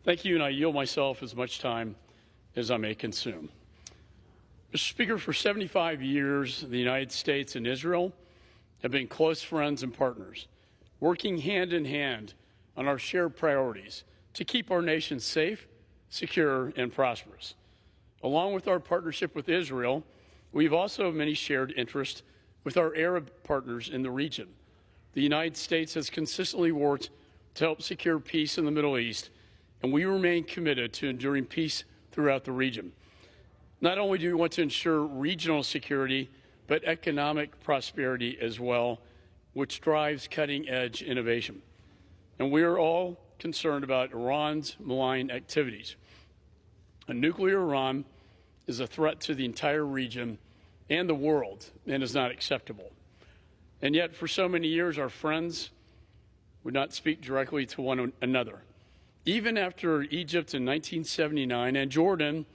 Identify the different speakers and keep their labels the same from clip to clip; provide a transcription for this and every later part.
Speaker 1: Thank you, and I yield myself as much time as I may consume. Mr. Speaker, for 75 years, the United States and Israel have been close friends and partners, working hand in hand on our shared priorities to keep our nation safe, secure, and prosperous. Along with our partnership with Israel, we've also many shared interests with our Arab partners in the region. The United States has consistently worked to help secure peace in the Middle East, and we remain committed to enduring peace throughout the region. Not only do we want to ensure regional security, but economic prosperity as well, which drives cutting-edge innovation. And we are all concerned about Iran's malign activities. A nuclear Iran is a threat to the entire region and the world and is not acceptable. And yet, for so many years, our friends would not speak directly to one another. Even after Egypt in 1979 and Jordan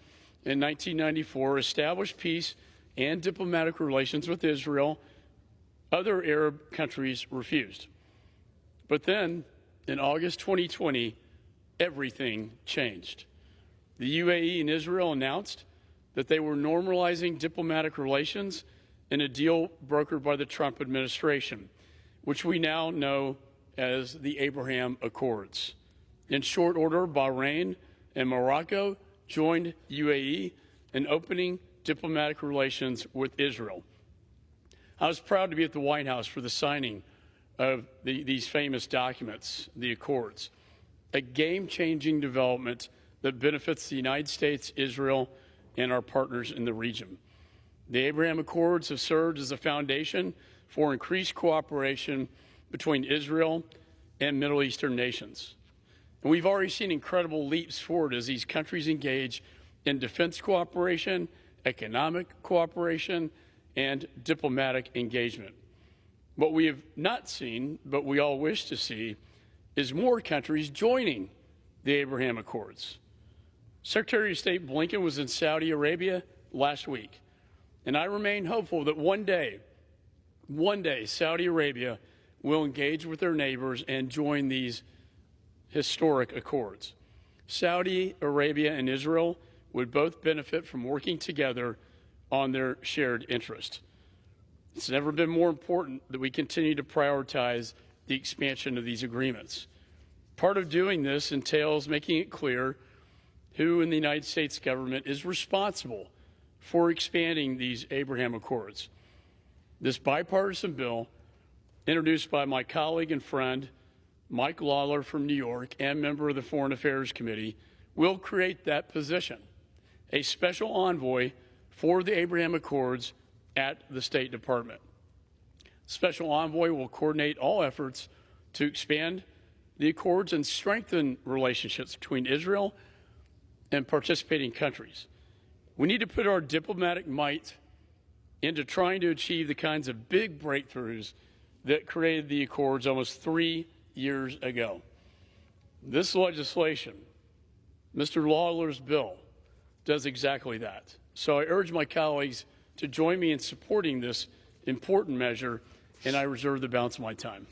Speaker 1: in 1994 established peace and diplomatic relations with Israel, other Arab countries refused. But then, in August 2020, everything changed. The UAE and Israel announced that they were normalizing diplomatic relations in a deal brokered by the Trump administration, which we now know as the Abraham Accords. In short order, Bahrain and Morocco joined UAE in opening diplomatic relations with Israel. I was proud to be at the White House for the signing of these famous documents, the Accords, a game-changing development that benefits the United States, Israel, and our partners in the region. The Abraham Accords have served as a foundation for increased cooperation between Israel and Middle Eastern nations. And we've already seen incredible leaps forward as these countries engage in defense cooperation, economic cooperation, and diplomatic engagement. What we have not seen, but we all wish to see, is more countries joining the Abraham Accords. Secretary of State Blinken was in Saudi Arabia last week, and I remain hopeful that one day, Saudi Arabia will engage with their neighbors and join these historic accords. Saudi Arabia and Israel would both benefit from working together on their shared interest. It's never been more important that we continue to prioritize the expansion of these agreements. Part of doing this entails making it clear who in the United States government is responsible for expanding these Abraham Accords. This bipartisan bill, introduced by my colleague and friend, Mike Lawler from New York and member of the Foreign Affairs Committee, will create that position, a special envoy for the Abraham Accords at the State Department. Special envoy will coordinate all efforts to expand the Accords and strengthen relationships between Israel and participating countries. We need to put our diplomatic might into trying to achieve the kinds of big breakthroughs that created the Accords almost 3 years ago. This legislation, Mr. Lawler's bill, does exactly that. So I urge my colleagues to join me in supporting this important measure, and I reserve the balance of my time.